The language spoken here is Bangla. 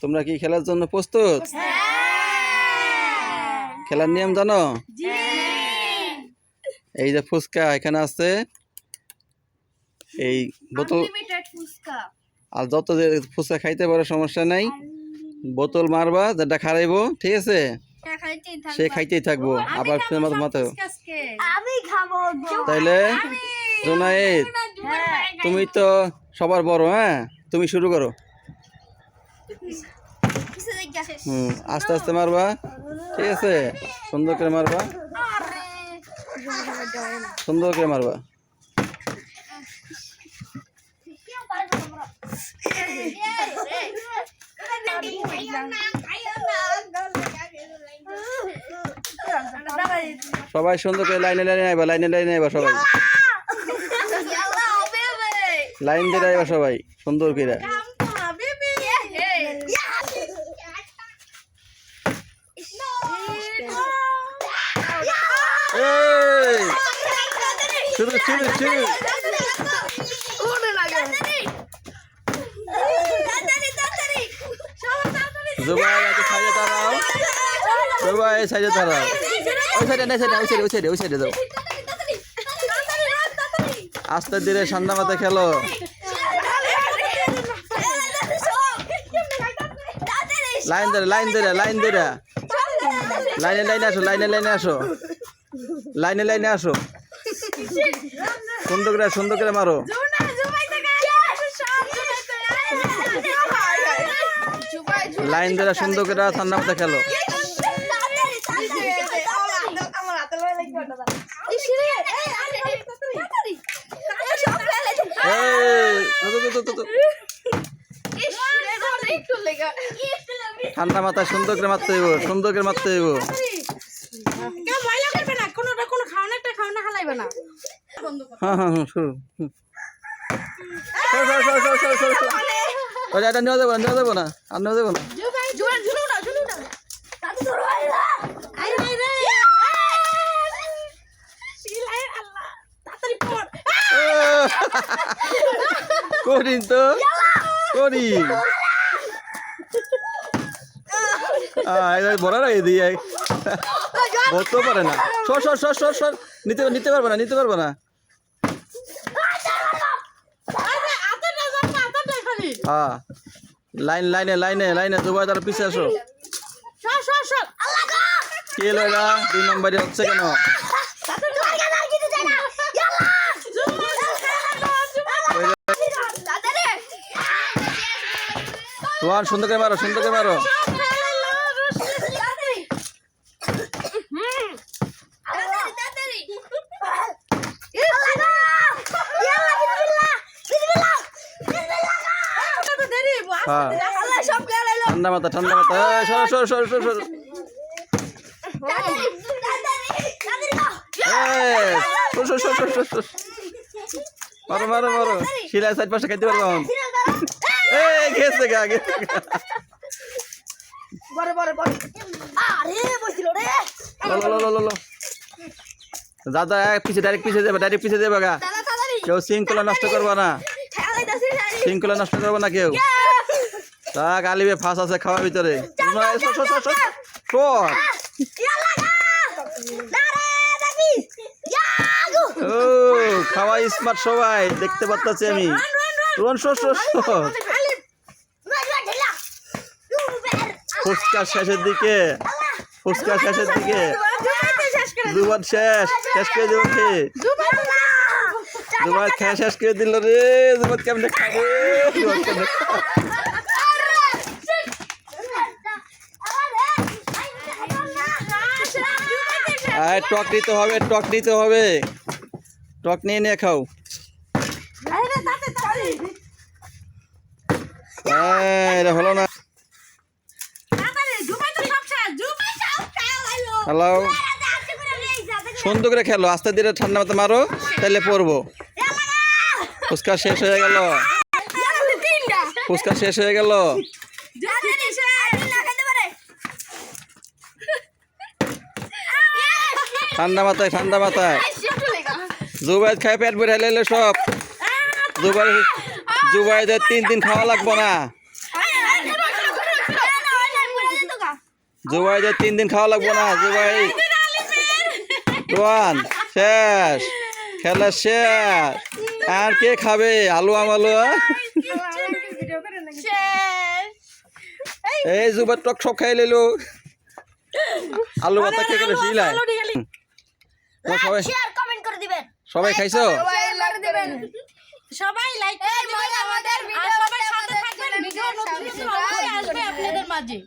তোমরা কি খেলার জন্য প্রস্তুত? খেলার নিয়ম জানো? এই যে ফুচকা এখানে আছে, এই বোতল আর যত যে ফুচকা খাইতে পারে সমস্যা নাই, বোতল মারবা যেটা খারাইবো, ঠিক আছে, সে খাইতেই থাকবো। আবার মাথা তাইলে জোনায়েদ তুমি তো সবার বড়, হ্যাঁ তুমি শুরু করো। আস্তে আস্তে মারবা, ঠিক আছে, সুন্দর করে মারবা, সুন্দর করে মারবা। সবাই সুন্দর করে লাইনে লাইনে আইবা, লাইনে লাইনে আইবা, সবাই লাইন দিয়ে আইবা, সবাই সুন্দর করে। শুরু শুরু শুরু। জুবাই একটু সাইডে দাঁড়াও, জুবাই সাইডে দাঁড়াও, ওই সাইডে না, সাইডে, ওই সাইডে, ওই সাইডে, ওই সাইডে যাও। আস্তে ধীরে ঠান্ডা মাথায় খেলো। লাইন ধরে, লাইন ধরে, লাইন ধরে, লাইনে লাইনে আসো, লাইনে লাইনে আসো, লাইনে লাইনে আসো, সুন্দর করে মারো। লাইন ধরে সুন্দর করে ঠান্ডা মাথায় খেলো। ঠান্ডা মাথায় সুন্দর করে মারতে হইব, সুন্দর করে মারতে হইব। হ্যাঁ হ্যাঁ হ্যাঁ, শুরু। এটা নেওয়া যাবো না, নেওয়া যাবো না, আর নেওয়া যাবো না। করিন তো, করিন বড় রাখি দিয়ে বলতেও পারে না। সর সর সর সর সর, নিতে পারবো না, নিতে পারবো না। হ্যাঁ, লাইন লাইনে লাইনে লাইনে দুবার তার পিছিয়ে আসো। কি এলো এটা 2 নম্বরে হচ্ছে কেন? তোমার সুন্দর করে মারো, সুন্দর করে মারো। ঠান্ডা মাথা, ঠান্ডা মাথা, সর সর সর সর সর। মারো মারো মারো, শিলা সাইড পাশে খাইতে পারবো। গেছে গা, গেছে দাদা, পিছিয়ে ডাইরেক্ট পিছিয়ে যাবে, ডাইরেক্ট পিছিয়ে যাবে গা। কেউ শৃঙ্খলা নষ্ট করবো না, শৃঙ্খলা নষ্ট করবো না কেউ। তা গালিবে ফাঁস আছে খাওয়ার ভিতরে। ও খাওয়া স্মার্ট সবাই দেখতে পাচ্ছি আমি। ফুচকা শেষের দিকে, ফুচকা শেষের দিকে, দুবার শেষ করে দেবো। দুবার খেয়ে শেষ করে দিল রে। দুবার কেমনে খাবে? টক নিতে হবে, টক নিতে হবে, টক নিয়ে নিয়ে খাও। এটা হলো না। হ্যালো, সুন্দর করে খেলো, আস্তে ধীরে ঠান্ডা মাথা মারো, তাহলে পড়বো। ফুচকা শেষ হয়ে গেল, ফুচকা শেষ হয়ে গেল। ঠান্ডা মাথায়, ঠান্ডা মাথায়। জুবাইদ খায় পেট ভরে হেলে সব। জুবাইদের 3 দিন খাওয়া লাগবো না। জুবাই যে 3 দিন খাওয়া লাগবো না জুবাই রোয়ান শেষ খেলা শেষ আর কে খাবে আলু আমালু এই জুবাই টক সব খাই লইলো আলু ভাত কে গেল শিলাই সবাই শেয়ার কমেন্ট করে দিবেন সবাই খাইছো সবাই লাইক করে দিবেন আমাদের ভিডিও, সবাই সাথে থাকবেন, ভিডিও নতুন আসবে আপনাদের মাঝে।